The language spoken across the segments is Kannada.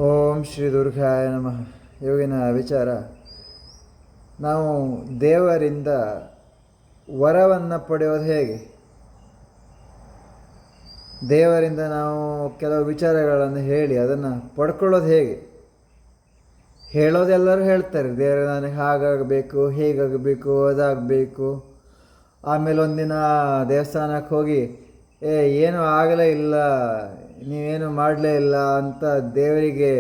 ಓಂ ಶ್ರೀ ದುರ್ಗಾಯ ನಮಃ. ಇವಾಗಿನ ವಿಚಾರ, ನಾವು ದೇವರಿಂದ ವರವನ್ನು ಪಡೆಯೋದು ಹೇಗೆ? ದೇವರಿಂದ ನಾವು ಕೆಲವು ವಿಚಾರಗಳನ್ನು ಹೇಳಿ ಅದನ್ನು ಪಡ್ಕೊಳ್ಳೋದು ಹೇಗೆ? ಹೇಳೋದೆಲ್ಲರೂ ಹೇಳ್ತಾರೆ, ದೇವರ ನನಗೆ ಹಾಗಾಗಬೇಕು, ಹೀಗಾಗಬೇಕು, ಅದಾಗಬೇಕು. ಆಮೇಲೆ ಒಂದಿನ ದೇವಸ್ಥಾನಕ್ಕೆ ಹೋಗಿ ಏನೂ ಆಗಲೇ ಇಲ್ಲ, ನೀವೇನು ಮಾಡಲೇ ಇಲ್ಲ ಅಂತ ದೇವರಿಗೆ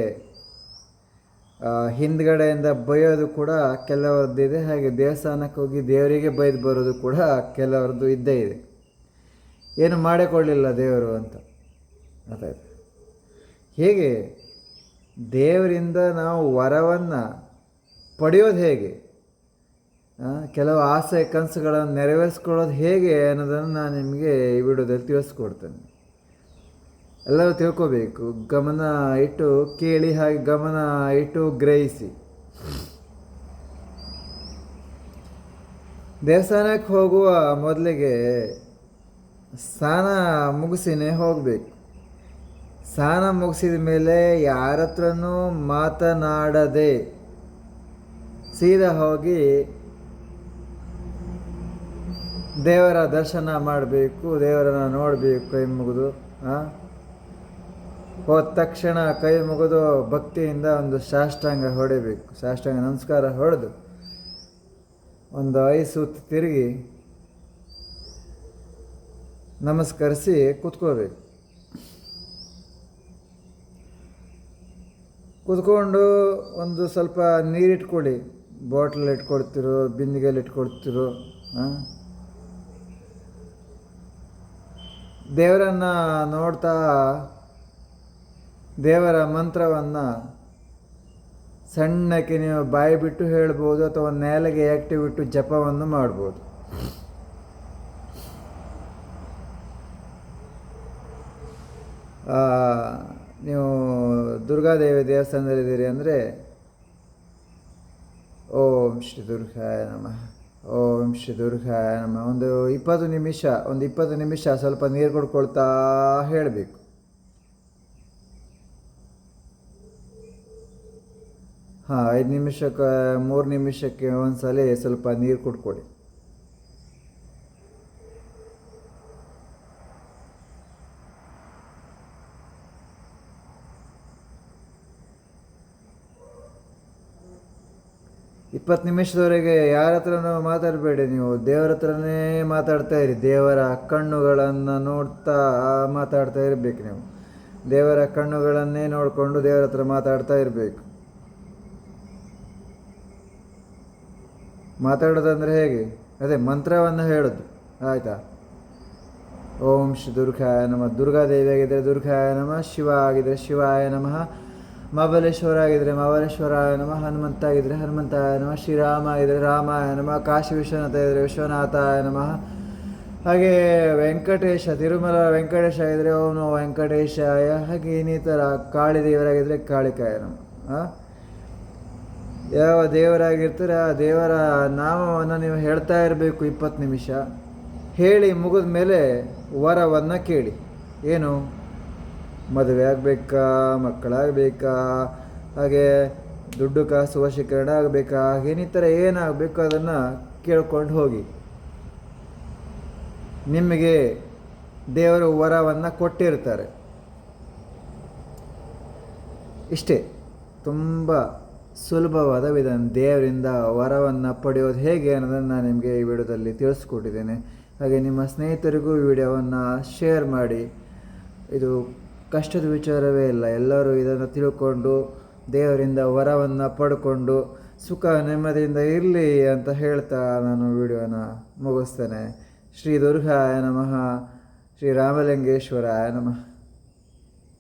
ಹಿಂದ್ಗಡೆಯಿಂದ ಬೈಯೋದು ಕೂಡ ಕೆಲವರದ್ದಿದೆ. ಹಾಗೆ ದೇವಸ್ಥಾನಕ್ಕೆ ಹೋಗಿ ದೇವರಿಗೆ ಬೈದು ಬರೋದು ಕೂಡ ಕೆಲವರದ್ದು ಇದ್ದೇ ಇದೆ. ಏನು ಮಾಡಿಕೊಳ್ಳಿಲ್ಲ ದೇವರು ಅಂತ. ಅದಾಯ್ತು. ಹೇಗೆ ದೇವರಿಂದ ನಾವು ವರವನ್ನು ಪಡೆಯೋದು ಹೇಗೆ? ಕೆಲವು ಆಸೆ ಕನಸುಗಳನ್ನು ನೆರವೇರಿಸ್ಕೊಳ್ಳೋದು ಹೇಗೆ ಅನ್ನೋದನ್ನು ನಾನು ನಿಮಗೆ ಈ ವಿಡಿಯೋದಲ್ಲಿ ತಿಳಿಸ್ಕೊಡ್ತೇನೆ. ಎಲ್ಲರೂ ತಿಳ್ಕೋಬೇಕು, ಗಮನ ಇಟ್ಟು ಕೇಳಿ, ಹಾಗೆ ಗಮನ ಇಟ್ಟು ಗ್ರಹಿಸಿ. ದೇವಸ್ಥಾನಕ್ಕೆ ಹೋಗುವ ಮೊದಲಿಗೆ ಸ್ನಾನ ಮುಗಿಸಿನೇ ಹೋಗಬೇಕು. ಸ್ನಾನ ಮುಗಿಸಿದ ಮೇಲೆ ಯಾರ ಹತ್ರನೂ ಮಾತನಾಡದೆ ಸೀದಾ ಹೋಗಿ ದೇವರ ದರ್ಶನ ಮಾಡಬೇಕು, ದೇವರನ್ನು ನೋಡಬೇಕು. ಕೈ ಮುಗಿದು ಹೋದ ತಕ್ಷಣ ಕೈ ಮುಗಿದು ಭಕ್ತಿಯಿಂದ ಒಂದು ಸಾಷ್ಟಾಂಗ ಹೊಡಿಬೇಕು. ಸಾಷ್ಟಾಂಗ ನಮಸ್ಕಾರ ಹೊಡೆದು ಒಂದು 5 ಸುತ್ತು ತಿರುಗಿ ನಮಸ್ಕರಿಸಿ ಕೂತ್ಕೋಬೇಕು. ಕೂತ್ಕೊಂಡು ಒಂದು ಸ್ವಲ್ಪ ನೀರಿಟ್ಕೊಳ್ಳಿ. ಬಾಟ್ಲಲ್ಲಿ ಇಟ್ಕೊಳ್ತಿರೋ, ಬಿಂದಿಗೆಯಲ್ಲಿ ಇಟ್ಕೊಳ್ತಿರೋ. ದೇವರನ್ನು ನೋಡ್ತಾ ದೇವರ ಮಂತ್ರವನ್ನು ಸಣ್ಣಕ್ಕೆ ನೀವು ಬಾಯಿ ಬಿಟ್ಟು ಹೇಳ್ಬೋದು, ಅಥವಾ ನೆಲಗೆ ಆ್ಯಕ್ಟಿವ್ ಇಟ್ಟು ಜಪವನ್ನು ಮಾಡ್ಬೋದು. ನೀವು ದುರ್ಗಾದೇವಿ ದೇವಸ್ಥಾನದಲ್ಲಿದ್ದೀರಿ ಅಂದರೆ ಓಂ ಶ್ರೀ ದುರ್ಗಾಯ ನಮಃ, ಓಂ ಶ್ರೀ ದುರ್ಗಾಯ ನಮಃ ಒಂದು 20 ನಿಮಿಷ ಸ್ವಲ್ಪ ನೀರು ಕೊಡ್ಕೊಳ್ತಾ ಹೇಳಬೇಕು. ಹಾಂ, 5 ನಿಮಿಷಕ್ಕೆ 3 ನಿಮಿಷಕ್ಕೆ ಒಂದ್ಸಲ ಸ್ವಲ್ಪ ನೀರು ಕುಡ್ಕೊಳ್ಳಿ. ಇಪ್ಪತ್ತು ನಿಮಿಷದವರೆಗೆ ಯಾರ ಹತ್ರನೂ ಮಾತಾಡಬೇಡಿ. ನೀವು ದೇವರ ಹತ್ರನೇ ಮಾತಾಡ್ತಾ ಇರಿ. ದೇವರ ಕಣ್ಣುಗಳನ್ನು ನೋಡ್ತಾ ಮಾತಾಡ್ತಾ ಇರಬೇಕು. ನೀವು ದೇವರ ಕಣ್ಣುಗಳನ್ನೇ ನೋಡಿಕೊಂಡು ದೇವರ ಹತ್ರ ಮಾತಾಡ್ತಾ ಇರಬೇಕು. ಮಾತಾಡೋದಂದರೆ ಹೇಗೆ? ಅದೇ ಮಂತ್ರವನ್ನು ಹೇಳೋದು. ಆಯಿತಾ? ಓಂ ಶ್ರೀ ದುರ್ಗಾಯ ನಮಃ. ದುರ್ಗಾದೇವಿ ಆಗಿದ್ದರೆ ದುರ್ಗಾಯ ನಮಃ, ಶಿವ ಆಗಿದ್ದರೆ ಶಿವಾಯ ನಮಃ, ಮಹಾಬಲೇಶ್ವರ ಆಗಿದ್ದರೆ ಮಹಾಬಲೇಶ್ವರಾಯ ನಮಃ, ಹನುಮಂತ ಆಗಿದ್ದರೆ ಹನುಮಂತಾಯ ನಮಃ, ಶ್ರೀರಾಮ ಆಗಿದ್ದರೆ ರಾಮಾಯ ನಮಃ, ಕಾಶಿ ವಿಶ್ವನಾಥ ಆಗಿದ್ದರೆ ವಿಶ್ವನಾಥಾಯ ನಮಃ. ಹಾಗೆ ವೆಂಕಟೇಶ, ತಿರುಮಲ ವೆಂಕಟೇಶ ಆಗಿದ್ದರೆ ಓಂ ವೆಂಕಟೇಶಾಯ. ಹಾಗೆ ಇನ್ನಿತರ ಕಾಳಿದೇವರಾಗಿದ್ದರೆ ಕಾಳಿಕಾಯ ನಮಃ. ಯಾವ ದೇವರಾಗಿರ್ತಾರೆ ಆ ದೇವರ ನಾಮವನ್ನು ನೀವು ಹೇಳ್ತಾ ಇರಬೇಕು 20 ನಿಮಿಷ. ಹೇಳಿ ಮುಗಿದ ಮೇಲೆ ವರವನ್ನು ಕೇಳಿ. ಏನು? ಮದುವೆ ಆಗಬೇಕಾ, ಮಕ್ಕಳಾಗಬೇಕಾ, ಹಾಗೆ ದುಡ್ಡು ಕಾಸು ವಶೀಕರಣ ಆಗಬೇಕಾ, ಇನ್ನಿತರ ಏನಾಗಬೇಕು ಅದನ್ನು ಕೇಳ್ಕೊಂಡು ಹೋಗಿ. ನಿಮಗೆ ದೇವರು ವರವನ್ನು ಕೊಟ್ಟಿರ್ತಾರೆ. ಇಷ್ಟೇ, ತುಂಬ ಸುಲಭವಾದ ವಿಧಾನ. ದೇವರಿಂದ ವರವನ್ನು ಪಡೆಯೋದು ಹೇಗೆ ಅನ್ನೋದನ್ನು ನಾನು ನಿಮಗೆ ಈ ವಿಡಿಯೋದಲ್ಲಿ ತಿಳಿಸ್ಕೊಟ್ಟಿದ್ದೇನೆ. ಹಾಗೆ ನಿಮ್ಮ ಸ್ನೇಹಿತರಿಗೂ ಈ ವಿಡಿಯೋವನ್ನು ಶೇರ್ ಮಾಡಿ. ಇದು ಕಷ್ಟದ ವಿಚಾರವೇ ಇಲ್ಲ. ಎಲ್ಲರೂ ಇದನ್ನು ತಿಳ್ಕೊಂಡು ದೇವರಿಂದ ವರವನ್ನು ಪಡ್ಕೊಂಡು ಸುಖ ನೆಮ್ಮದಿಯಿಂದ ಇರಲಿ ಅಂತ ಹೇಳ್ತಾ ನಾನು ವಿಡಿಯೋನ ಮುಗಿಸ್ತೇನೆ. ಶ್ರೀ ದುರ್ಗಾಯ ನಮಃ, ಶ್ರೀ ರಾಮಲಿಂಗೇಶ್ವರಾಯ ನಮಃ.